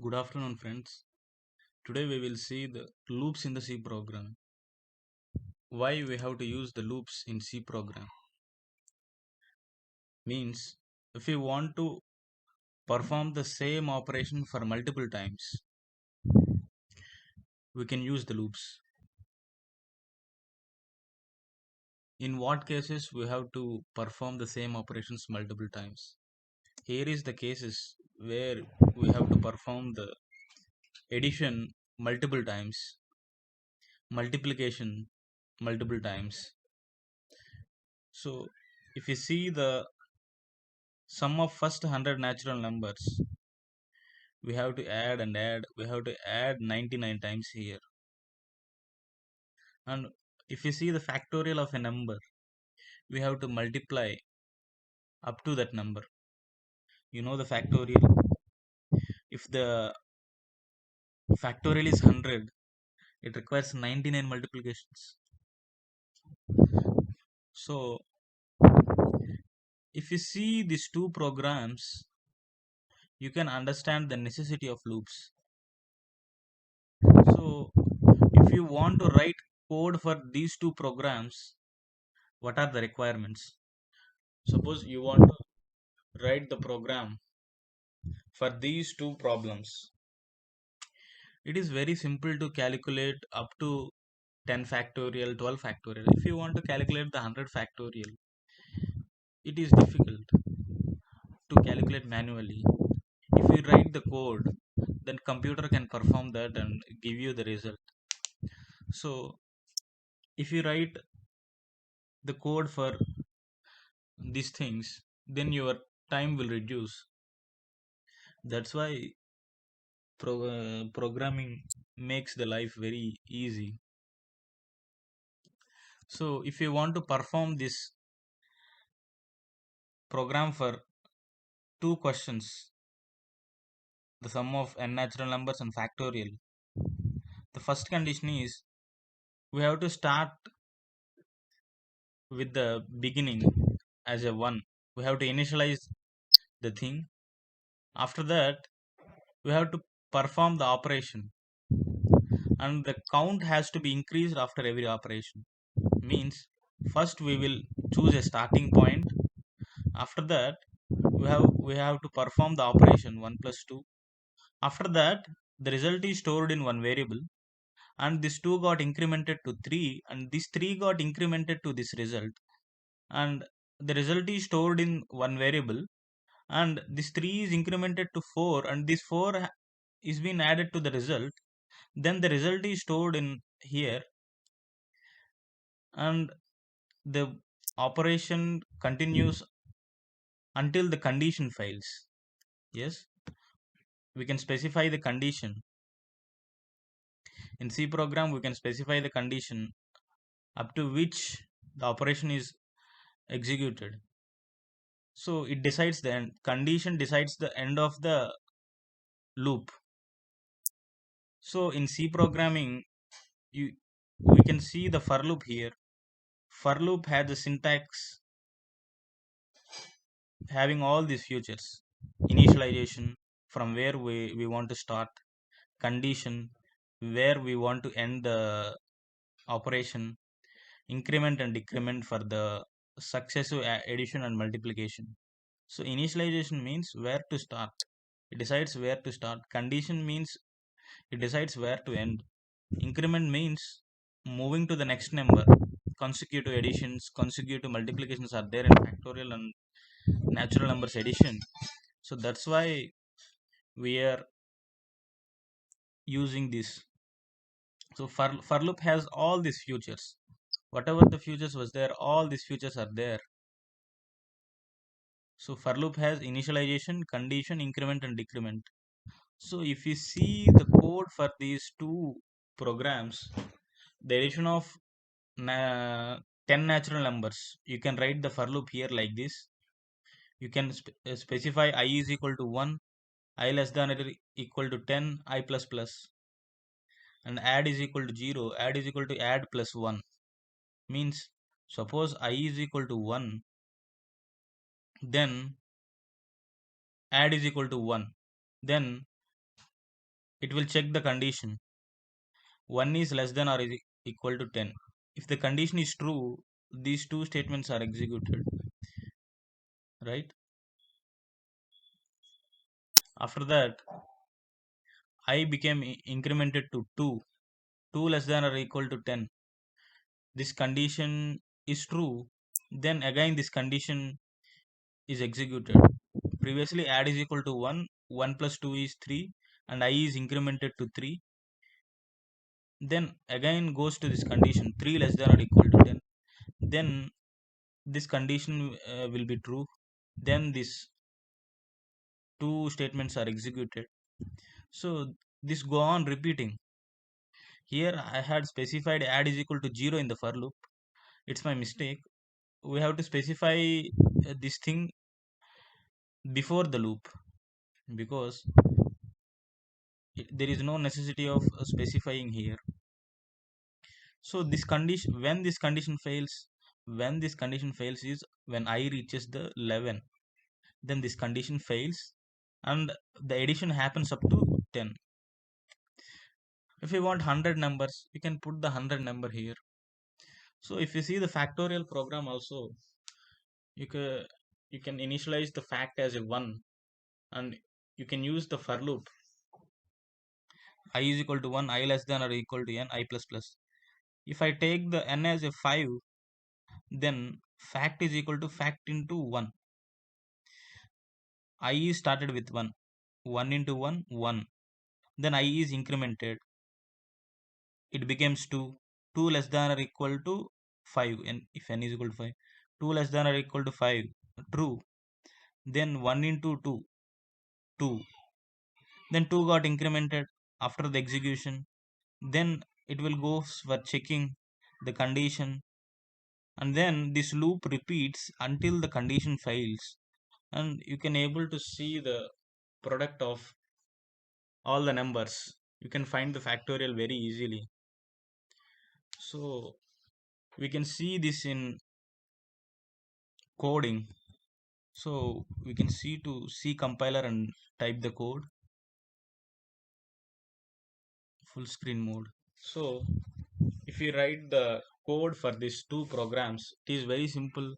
Good afternoon, friends. Today we will see the loops in the C program. Why we have to use the loops in C program means if we want to perform the same operation for multiple times, we can use the loops. In what cases we have to perform the same operations multiple times? Here is the cases where we have to perform the addition multiple times, multiplication multiple times. So if you see the sum of first 100 natural numbers, we have to add and add. We have to add 99 times here. And if you see the factorial of a number, we have to multiply up to that number. You know the factorial. If the factorial is 100, it requires 99 multiplications. So if you see these two programs, you can understand the necessity of loops. So if you want to write code for these two programs, what are the requirements? Suppose you want to write the program for these two problems. It is very simple to calculate up to 10 factorial, 12 factorial. If you want to calculate the 100 factorial, it is difficult to calculate manually. If you write the code, then computer can perform that and give you the result. So if you write the code for these things, then your time will reduce. That's why programming makes the life very easy. So if you want to perform this program for two questions, the sum of n natural numbers and factorial, the first condition is we have to start with the beginning as a 1. We have to initialize the thing. After that, we have to perform the operation, and the count has to be increased after every operation. Means first we will choose a starting point. After that, we have to perform the operation 1 plus 2. After that, the result is stored in one variable, and this 2 got incremented to 3, and this 3 got incremented to this result, and the result is stored in one variable, and this 3 is incremented to 4, and this 4 is being added to the result. Then the result is stored in here, and the operation continues until the condition fails. Yes, we can specify the condition. In C program, we can specify the condition up to which the operation is executed. So it decides the end. Condition decides the end of the loop. So in C programming, you we can see the for loop here. For loop has the syntax having all these features: initialization, from where we want to start; condition, where we want to end the operation; increment and decrement for the successive addition and multiplication. So initialization means where to start. It decides where to start. Condition means it decides where to end. Increment means moving to the next number. Consecutive additions, consecutive multiplications are there in factorial and natural numbers addition. So that's why we are using this. So for loop has all these features. Whatever the features was there, all these features are there. So for loop has initialization, condition, increment and decrement. So if you see the code for these two programs, the addition of 10 natural numbers, you can write the for loop here like this. You can specify I is equal to 1, I less than or equal to 10, I plus plus, and add is equal to 0, add is equal to add plus 1. Means suppose I is equal to 1, then add is equal to 1. Then it will check the condition 1 is less than or is equal to 10. If the condition is true, these two statements are executed, right? After that, I became incremented to 2, 2 less than or equal to 10. This condition is true, then again this condition is executed. Previously add is equal to 1, 1 plus 2 is 3, and I is incremented to 3. Then again goes to this condition 3 less than or equal to 10. Then this condition will be true. Then these two statements are executed. So this go on repeating. Here I had specified add is equal to 0 in the for loop. It's my mistake. We have to specify this thing before the loop, because there is no necessity of specifying here. So this condition, when this condition fails is when I reaches the 11, then this condition fails and the addition happens up to 10. If you want 100 numbers, you can put the 100 number here. So if you see the factorial program also, you can initialize the fact as a 1, and you can use the for loop I is equal to 1, I less than or equal to n, I plus plus. If I take the n as a 5, then fact is equal to fact into 1. I is started with 1. 1 into 1, 1. Then I is incremented. It becomes 2. 2 less than or equal to 5. And if n is equal to 5. 2 less than or equal to 5. True. Then 1 into 2. 2. Then 2 got incremented after the execution. Then it will go for checking the condition. And then this loop repeats until the condition fails. And you can able to see the product of all the numbers. You can find the factorial very easily. So we can see this in coding. So we can see to C compiler and type the code, full screen mode. So if you write the code for these two programs, it is very simple.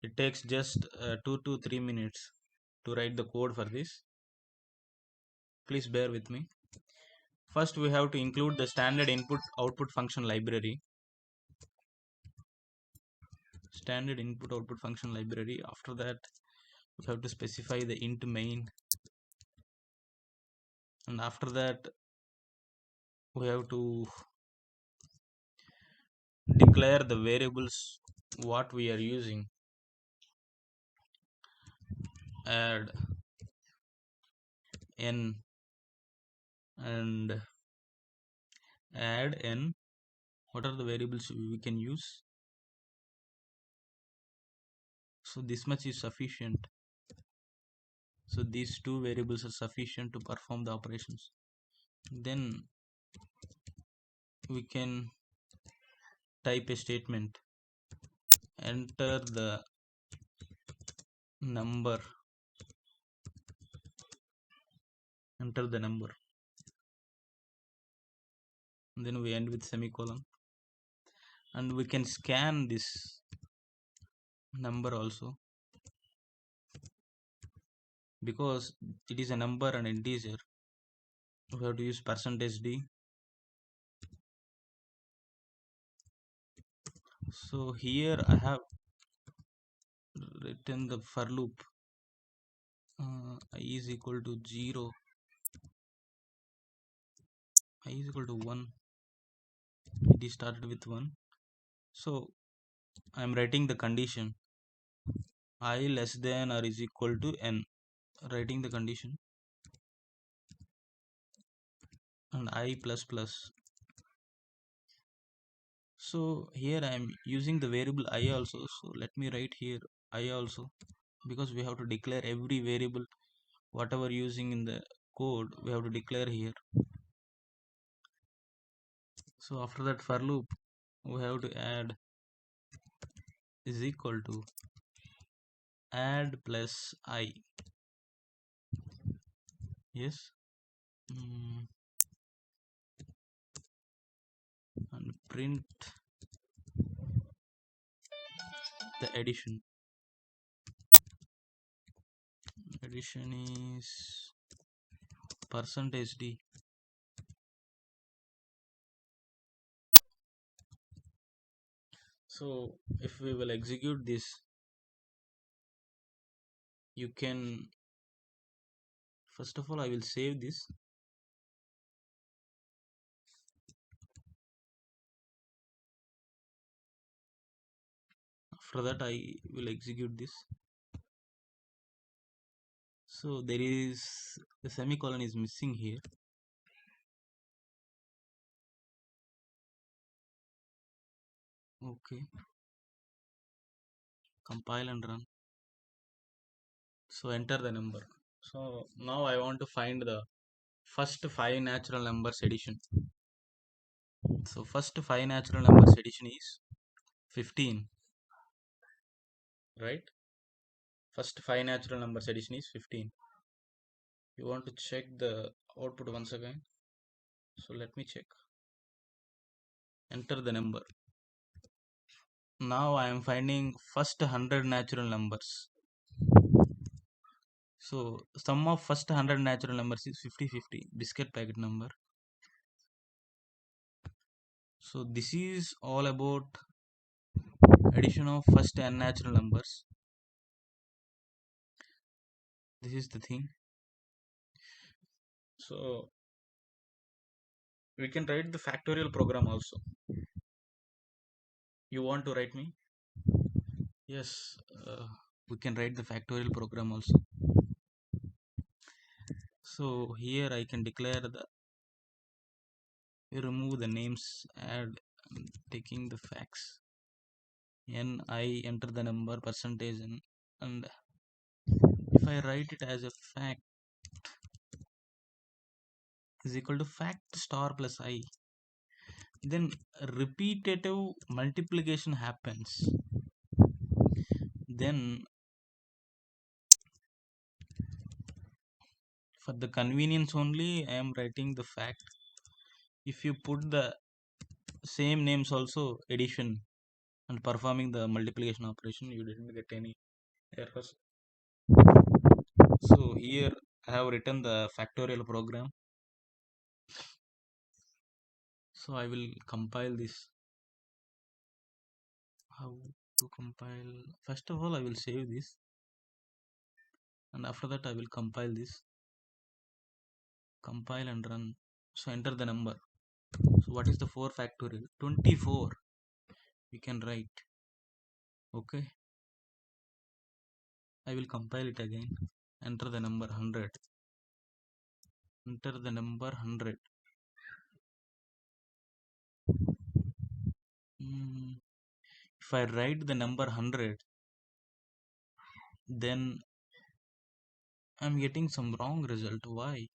It takes just 2 to 3 minutes to write the code for this. Please bear with me. First we have to include the standard input output function library. Standard input output function library. After that we have to specify the int main, and after that we have to declare the variables what we are using. Add n and add n. What are the variables we can use? So this much is sufficient. So these two variables are sufficient to perform the operations. Then we can type a statement, enter the number, enter the number, and then we end with semicolon, and we can scan this number also, because it is a number and integer. We have to use %d. So here I have written the for loop I is equal to 0, I is equal to 1. It is started with 1. So I am writing the condition I less than or is equal to n, writing the condition, and I plus plus. So here I am using the variable I also. So let me write here I also, because we have to declare every variable whatever using in the code we have to declare here. So after that for loop we have to add is equal to add plus I. Yes. print the addition. Addition is percentage d. So if we will execute this, you can, first of all I will save this. After that I will execute this. So there is the semicolon is missing here. Okay, compile and run. So enter the number. So now I want to find the first 5 natural numbers addition. So first 5 natural numbers addition is 15, right? First 5 natural numbers addition is 15. You want to check the output once again. So let me check. Enter the number. Now I am finding first 100 natural numbers. So sum of first 100 natural numbers is 50-50, biscuit packet number. So this is all about addition of first n natural numbers. This is the thing. So we can write the factorial program also. You want to write me? Yes, we can write the factorial program also. So here I can declare the, remove the names, add, taking the facts. N, I enter the number, percentage, and if I write it as a fact is equal to fact star plus I, then repetitive multiplication happens. Then for the convenience only I am writing the fact. If you put the same names also addition and performing the multiplication operation, you didn't get any errors. So here I have written the factorial program. So I will compile this. How to compile? First of all I will save this, and after that I will compile this. Compile and run. So enter the number. So what is the 4 factorial? 24. We can write. Okay. I will compile it again. Enter the number 100. Enter the number 100. If I write the number 100, then I'm getting some wrong result. Why?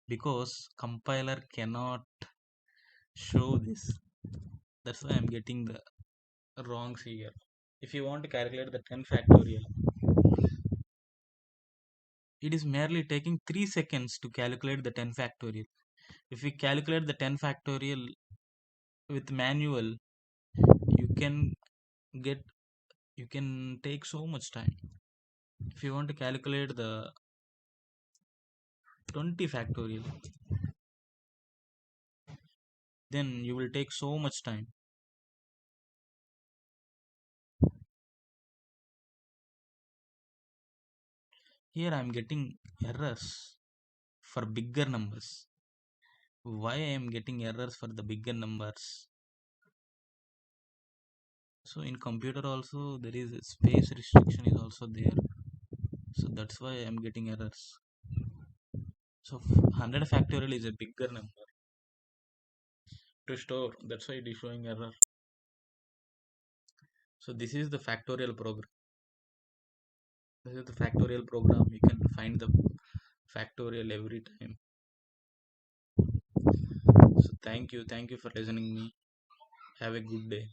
Because compiler cannot show this. That's why I'm getting the wrongs here. If you want to calculate the 10 factorial, it is merely taking 3 seconds to calculate the 10 factorial. If we calculate the 10 factorial with manual, you can get, you can take so much time. If you want to calculate the 20 factorial, then you will take so much time. Here I am getting errors for bigger numbers. Why I am getting errors for the bigger numbers? So in computer also there is a space restriction is also there. So that's why I am getting errors. So 100 factorial is a bigger number to store. That's why it is showing error. So this is the factorial program. This is the factorial program. You can find the factorial every time. So thank you for listening me. Have a good day.